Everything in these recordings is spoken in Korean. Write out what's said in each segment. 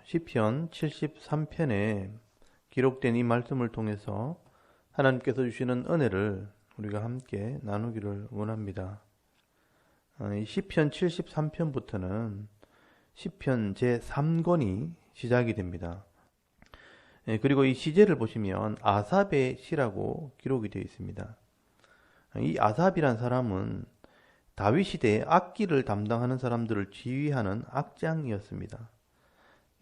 시편 73편에 기록된 이 말씀을 통해서 하나님께서 주시는 은혜를 우리가 함께 나누기를 원합니다. 이 시편 73편부터는 시편 제3권이 시작이 됩니다. 그리고 이 시제를 보시면 아삽의 시라고 기록이 되어 있습니다. 이 아삽이란 사람은 다윗 시대에 악기를 담당하는 사람들을 지휘하는 악장이었습니다.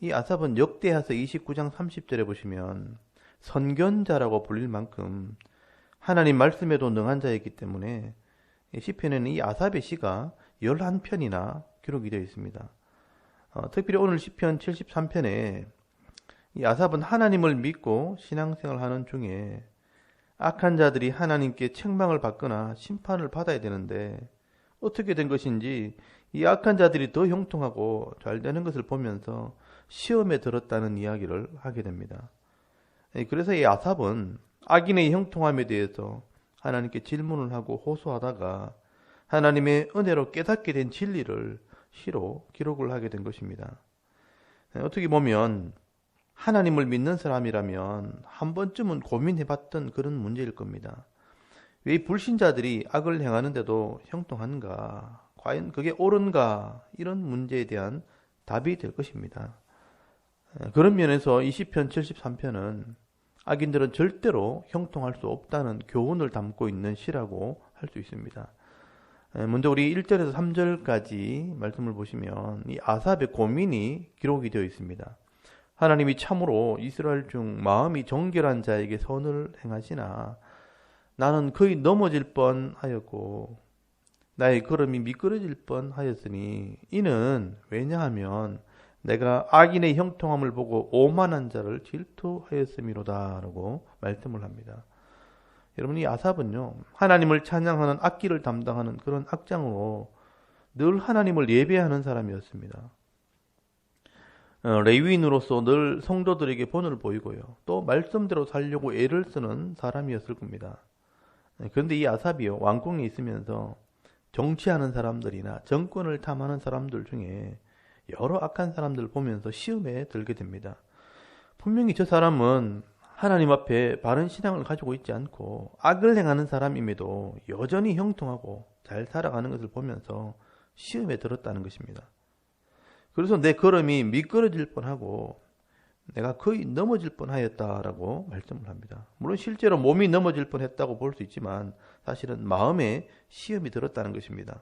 이 아삽은 역대하서 29장 30절에 보시면 선견자라고 불릴 만큼 하나님 말씀에도 능한 자이기 때문에 시편에는 이 아삽의 시가 11편이나 기록이 되어 있습니다. 특별히 오늘 시편 73편에 이 아삽은 하나님을 믿고 신앙생활을 하는 중에 악한 자들이 하나님께 책망을 받거나 심판을 받아야 되는데 어떻게 된 것인지 이 악한 자들이 더 형통하고 잘 되는 것을 보면서 시험에 들었다는 이야기를 하게 됩니다. 그래서 이 아삽은 악인의 형통함에 대해서 하나님께 질문을 하고 호소하다가 하나님의 은혜로 깨닫게 된 진리를 시로 기록을 하게 된 것입니다. 어떻게 보면 하나님을 믿는 사람이라면 한 번쯤은 고민해봤던 그런 문제일 겁니다. 왜 불신자들이 악을 행하는데도 형통한가? 과연 그게 옳은가? 이런 문제에 대한 답이 될 것입니다. 그런 면에서 이 시편 73편은 악인들은 절대로 형통할 수 없다는 교훈을 담고 있는 시라고 할 수 있습니다. 먼저 우리 1절에서 3절까지 말씀을 보시면 이 아삽의 고민이 기록이 되어 있습니다. 하나님이 참으로 이스라엘 중 마음이 정결한 자에게 선을 행하시나 나는 거의 넘어질 뻔하였고 나의 걸음이 미끄러질 뻔하였으니 이는 왜냐하면 내가 악인의 형통함을 보고 오만한 자를 질투하였음이로다 라고 말씀을 합니다. 여러분, 이 아삽은요, 하나님을 찬양하는 악기를 담당하는 그런 악장으로 늘 하나님을 예배하는 사람이었습니다. 레위인으로서 늘 성도들에게 본을 보이고요, 또 말씀대로 살려고 애를 쓰는 사람이었을 겁니다. 그런데 이 아삽이요, 왕궁에 있으면서 정치하는 사람들이나 정권을 탐하는 사람들 중에 여러 악한 사람들을 보면서 시험에 들게 됩니다. 분명히 저 사람은 하나님 앞에 바른 신앙을 가지고 있지 않고 악을 행하는 사람임에도 여전히 형통하고 잘 살아가는 것을 보면서 시험에 들었다는 것입니다. 그래서 내 걸음이 미끄러질 뻔하고 내가 거의 넘어질 뻔하였다라고 말씀을 합니다. 물론 실제로 몸이 넘어질 뻔했다고 볼 수 있지만 사실은 마음에 시험이 들었다는 것입니다.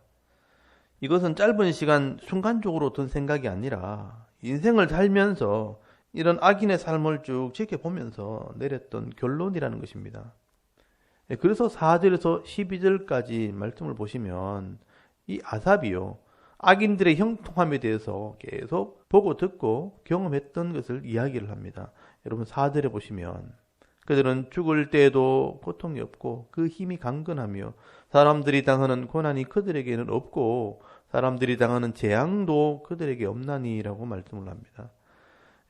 이것은 짧은 시간 순간적으로 든 생각이 아니라 인생을 살면서 이런 악인의 삶을 쭉 지켜보면서 내렸던 결론이라는 것입니다. 그래서 4절에서 12절까지 말씀을 보시면 이 아삽이요, 악인들의 형통함에 대해서 계속 보고 듣고 경험했던 것을 이야기를 합니다. 여러분 4절에 보시면 그들은 죽을 때에도 고통이 없고 그 힘이 강건하며 사람들이 당하는 고난이 그들에게는 없고 사람들이 당하는 재앙도 그들에게 없나니라고 말씀을 합니다.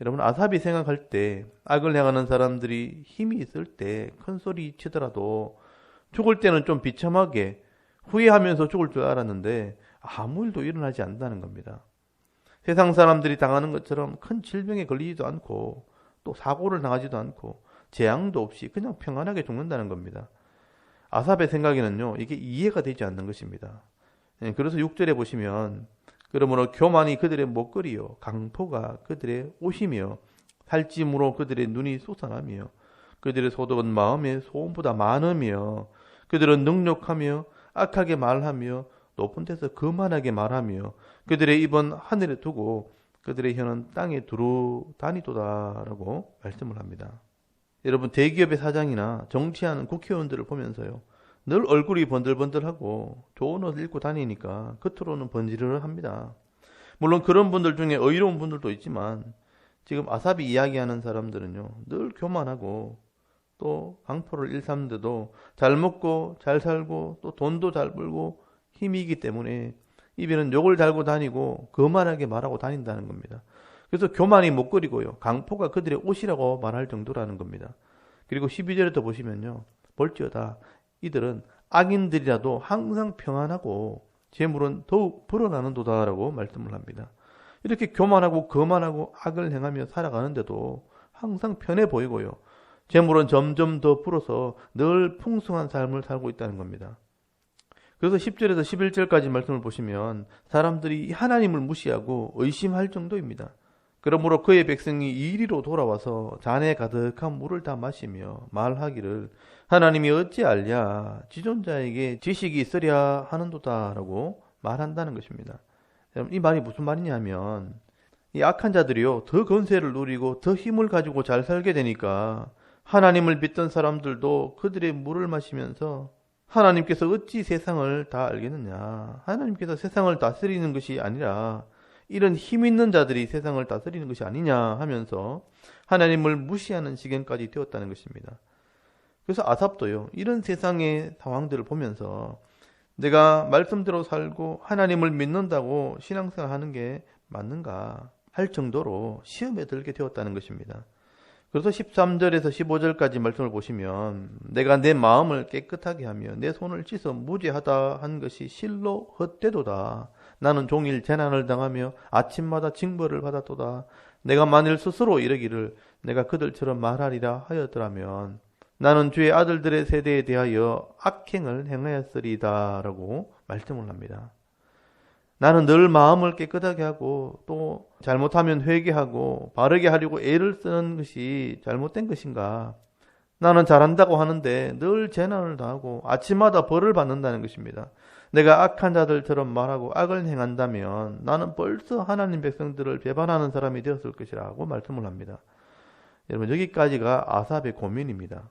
여러분, 아삽이 생각할 때 악을 행하는 사람들이 힘이 있을 때 큰 소리 치더라도 죽을 때는 좀 비참하게 후회하면서 죽을 줄 알았는데 아무 일도 일어나지 않는다는 겁니다. 세상 사람들이 당하는 것처럼 큰 질병에 걸리지도 않고 또 사고를 당하지도 않고 재앙도 없이 그냥 평안하게 죽는다는 겁니다. 아삽의 생각에는요, 이게 이해가 되지 않는 것입니다. 그래서 6절에 보시면 그러므로 교만이 그들의 목걸이요 강포가 그들의 옷이며 살찜으로 그들의 눈이 솟아나며 그들의 소득은 마음의 소음보다 많으며 그들은 능욕하며 악하게 말하며 높은 데서 거만하게 말하며 그들의 입은 하늘에 두고 그들의 혀는 땅에 두루 다니도다라고 말씀을 합니다. 여러분, 대기업의 사장이나 정치하는 국회의원들을 보면서요, 늘 얼굴이 번들번들하고 좋은 옷을 입고 다니니까 겉으로는 번지르르합니다. 물론 그런 분들 중에 의로운 분들도 있지만 지금 아삽이 이야기하는 사람들은요, 늘 교만하고 또 강포를 일삼는데도 잘 먹고 잘 살고 또 돈도 잘 벌고 힘이 있기 때문에 입에는 욕을 달고 다니고 거만하게 말하고 다닌다는 겁니다. 그래서 교만이 목걸이고요, 강포가 그들의 옷이라고 말할 정도라는 겁니다. 그리고 12절에 또 보시면요, 볼지어다 이들은 악인들이라도 항상 평안하고 재물은 더욱 불어나는 도다라고 말씀을 합니다. 이렇게 교만하고 거만하고 악을 행하며 살아가는데도 항상 편해 보이고요. 재물은 점점 더 불어서 늘 풍성한 삶을 살고 있다는 겁니다. 그래서 10절에서 11절까지 말씀을 보시면 사람들이 하나님을 무시하고 의심할 정도입니다. 그러므로 그의 백성이 이리로 돌아와서 잔에 가득한 물을 다 마시며 말하기를 하나님이 어찌 알랴 지존자에게 지식이 있으랴 하는도다 라고 말한다는 것입니다. 이 말이 무슨 말이냐면 이 악한 자들이요 더 권세를 누리고 더 힘을 가지고 잘 살게 되니까 하나님을 믿던 사람들도 그들의 물을 마시면서 하나님께서 어찌 세상을 다 알겠느냐, 하나님께서 세상을 다스리는 것이 아니라 이런 힘 있는 자들이 세상을 다스리는 것이 아니냐 하면서 하나님을 무시하는 지경까지 되었다는 것입니다. 그래서 아삽도요 이런 세상의 상황들을 보면서 내가 말씀대로 살고 하나님을 믿는다고 신앙생활 하는 게 맞는가 할 정도로 시험에 들게 되었다는 것입니다. 그래서 13절에서 15절까지 말씀을 보시면 내가 내 마음을 깨끗하게 하며 내 손을 씻어 무죄하다 한 것이 실로 헛되도다. 나는 종일 재난을 당하며 아침마다 징벌을 받았도다. 내가 만일 스스로 이르기를 내가 그들처럼 말하리라 하였더라면 나는 주의 아들들의 세대에 대하여 악행을 행하였으리다 라고 말씀을 합니다. 나는 늘 마음을 깨끗하게 하고 또 잘못하면 회개하고 바르게 하려고 애를 쓰는 것이 잘못된 것인가? 나는 잘한다고 하는데 늘 재난을 당하고 아침마다 벌을 받는다는 것입니다. 내가 악한 자들처럼 말하고 악을 행한다면 나는 벌써 하나님 백성들을 배반하는 사람이 되었을 것이라고 말씀을 합니다. 여러분 여기까지가 아삽의 고민입니다.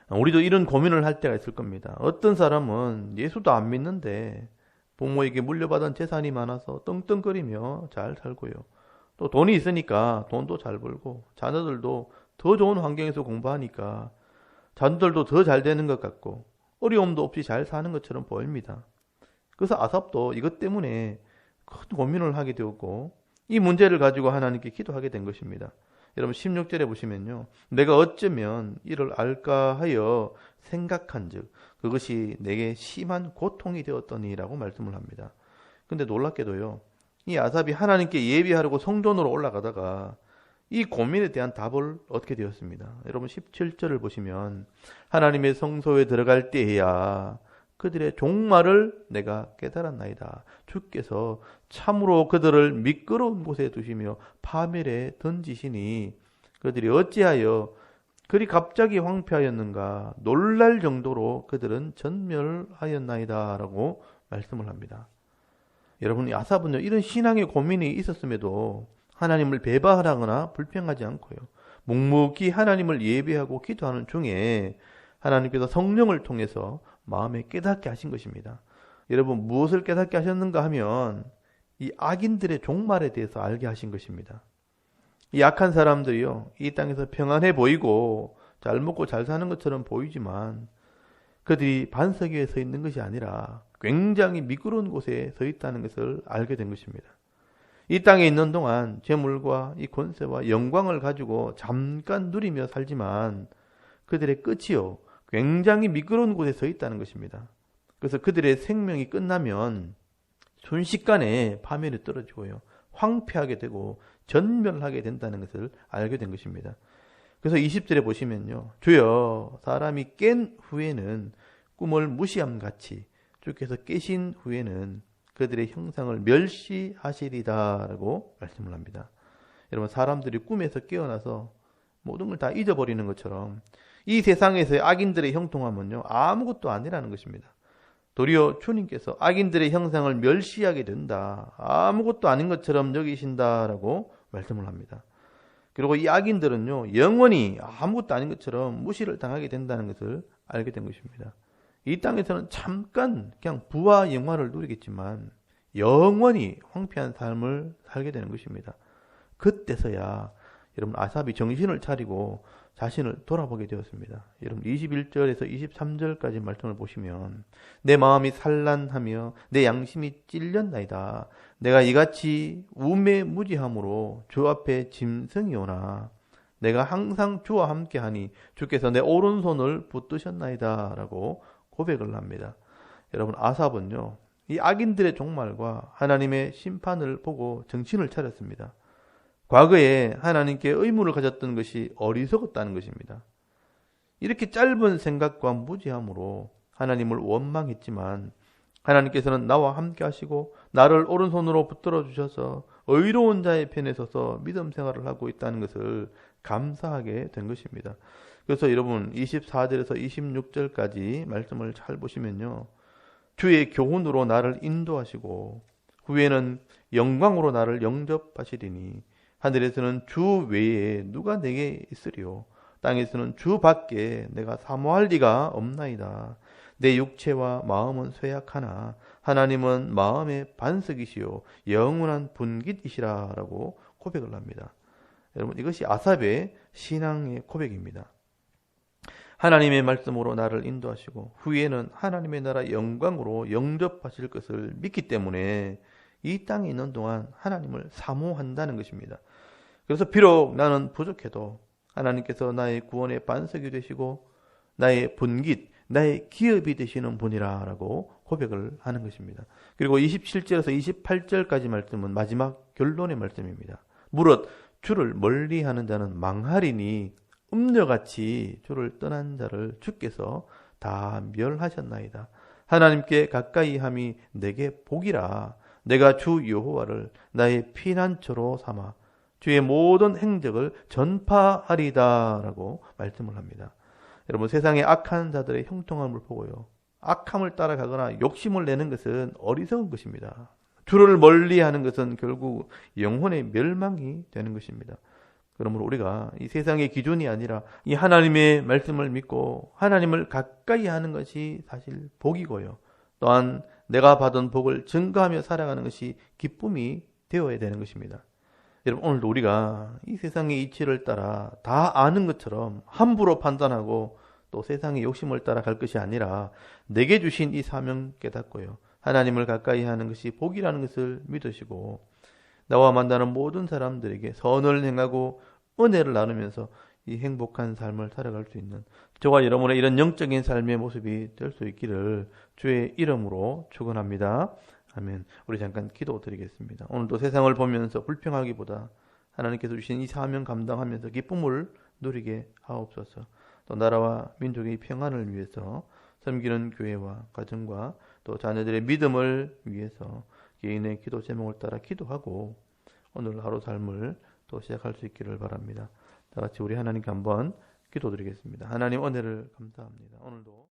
우리도 이런 고민을 할 때가 있을 겁니다. 어떤 사람은 예수도 안 믿는데 부모에게 물려받은 재산이 많아서 떵떵거리며 잘 살고요. 또 돈이 있으니까 돈도 잘 벌고 자녀들도 더 좋은 환경에서 공부하니까 자녀들도 더 잘 되는 것 같고 어려움도 없이 잘 사는 것처럼 보입니다. 그래서 아삽도 이것 때문에 큰 고민을 하게 되었고 이 문제를 가지고 하나님께 기도하게 된 것입니다. 여러분 16절에 보시면요. 내가 어쩌면 이를 알까 하여 생각한 즉 그것이 내게 심한 고통이 되었더니라고 말씀을 합니다. 근데 놀랍게도요. 이 아삽이 하나님께 예비하려고 성전으로 올라가다가 이 고민에 대한 답을 얻게 되었습니다. 여러분 17절을 보시면 하나님의 성소에 들어갈 때에야 그들의 종말을 내가 깨달았나이다. 주께서 참으로 그들을 미끄러운 곳에 두시며 파멸에 던지시니 그들이 어찌하여 그리 갑자기 황폐하였는가 놀랄 정도로 그들은 전멸하였나이다 라고 말씀을 합니다. 여러분 아삽은요 이런 신앙의 고민이 있었음에도 하나님을 배반하거나 불평하지 않고요. 묵묵히 하나님을 예배하고 기도하는 중에 하나님께서 성령을 통해서 마음에 깨닫게 하신 것입니다. 여러분 무엇을 깨닫게 하셨는가 하면 이 악인들의 종말에 대해서 알게 하신 것입니다. 이 악한 사람들이요 이 땅에서 평안해 보이고 잘 먹고 잘 사는 것처럼 보이지만 그들이 반석 위에 서 있는 것이 아니라 굉장히 미끄러운 곳에 서 있다는 것을 알게 된 것입니다. 이 땅에 있는 동안 재물과 이 권세와 영광을 가지고 잠깐 누리며 살지만 그들의 끝이요 굉장히 미끄러운 곳에 서 있다는 것입니다. 그래서 그들의 생명이 끝나면 순식간에 파멸에 떨어지고요 황폐하게 되고 전멸하게 된다는 것을 알게 된 것입니다. 그래서 20절에 보시면요 주여 사람이 깬 후에는 꿈을 무시함같이 주께서 깨신 후에는 그들의 형상을 멸시하시리다 라고 말씀을 합니다. 여러분 사람들이 꿈에서 깨어나서 모든 걸 다 잊어버리는 것처럼 이 세상에서의 악인들의 형통함은요 아무것도 아니라는 것입니다. 도리어 주님께서 악인들의 형상을 멸시하게 된다. 아무것도 아닌 것처럼 여기신다라고 말씀을 합니다. 그리고 이 악인들은요 영원히 아무것도 아닌 것처럼 무시를 당하게 된다는 것을 알게 된 것입니다. 이 땅에서는 잠깐 그냥 부와 영화를 누리겠지만 영원히 황폐한 삶을 살게 되는 것입니다. 그때서야 여러분 아삽이 정신을 차리고 자신을 돌아보게 되었습니다. 여러분 21절에서 23절까지 말씀을 보시면 내 마음이 산란하며 내 양심이 찔렸나이다. 내가 이같이 우매무지함으로 주 앞에 짐승이 오나 내가 항상 주와 함께하니 주께서 내 오른손을 붙드셨나이다 라고 고백을 합니다. 여러분 아삽은요 이 악인들의 종말과 하나님의 심판을 보고 정신을 차렸습니다. 과거에 하나님께 의무를 가졌던 것이 어리석었다는 것입니다. 이렇게 짧은 생각과 무지함으로 하나님을 원망했지만 하나님께서는 나와 함께 하시고 나를 오른손으로 붙들어 주셔서 의로운 자의 편에 서서 믿음 생활을 하고 있다는 것을 감사하게 된 것입니다. 그래서 여러분 24절에서 26절까지 말씀을 잘 보시면요. 주의 교훈으로 나를 인도하시고 후에는 영광으로 나를 영접하시리니 하늘에서는 주 외에 누가 내게 있으리요 땅에서는 주 밖에 내가 사모할 리가 없나이다. 내 육체와 마음은 쇠약하나 하나님은 마음의 반석이시요 영원한 분깃이시라 라고 고백을 합니다. 여러분 이것이 아삽의 신앙의 고백입니다. 하나님의 말씀으로 나를 인도하시고 후에는 하나님의 나라 영광으로 영접하실 것을 믿기 때문에 이 땅에 있는 동안 하나님을 사모한다는 것입니다. 그래서 비록 나는 부족해도 하나님께서 나의 구원의 반석이 되시고 나의 분깃, 나의 기업이 되시는 분이라 라고 고백을 하는 것입니다. 그리고 27절에서 28절까지 말씀은 마지막 결론의 말씀입니다. 무릇 주를 멀리하는 자는 망하리니 음녀같이 주를 떠난 자를 주께서 다 멸하셨나이다. 하나님께 가까이 함이 내게 복이라. 내가 주 여호와를 나의 피난처로 삼아 주의 모든 행적을 전파하리다 라고 말씀을 합니다. 여러분 세상의 악한 자들의 형통함을 보고요. 악함을 따라가거나 욕심을 내는 것은 어리석은 것입니다. 주를 멀리하는 것은 결국 영혼의 멸망이 되는 것입니다. 그러므로 우리가 이 세상의 기준이 아니라 이 하나님의 말씀을 믿고 하나님을 가까이 하는 것이 사실 복이고요. 또한 내가 받은 복을 증거하며 살아가는 것이 기쁨이 되어야 되는 것입니다. 여러분 오늘도 우리가 이 세상의 이치를 따라 다 아는 것처럼 함부로 판단하고 또 세상의 욕심을 따라갈 것이 아니라 내게 주신 이 사명 깨닫고요. 하나님을 가까이 하는 것이 복이라는 것을 믿으시고 나와 만나는 모든 사람들에게 선을 행하고 은혜를 나누면서 이 행복한 삶을 살아갈 수 있는 저와 여러분의 이런 영적인 삶의 모습이 될 수 있기를 주의 이름으로 축원합니다. 아멘. 우리 잠깐 기도 드리겠습니다. 오늘도 세상을 보면서 불평하기보다 하나님께서 주신 이 사명 감당하면서 기쁨을 누리게 하옵소서. 또 나라와 민족의 평안을 위해서 섬기는 교회와 가정과 또 자녀들의 믿음을 위해서 개인의 기도 제목을 따라 기도하고 오늘 하루 삶을 또 시작할 수 있기를 바랍니다. 다 같이 우리 하나님께 한번 기도드리겠습니다. 하나님 은혜를 감사합니다. 오늘도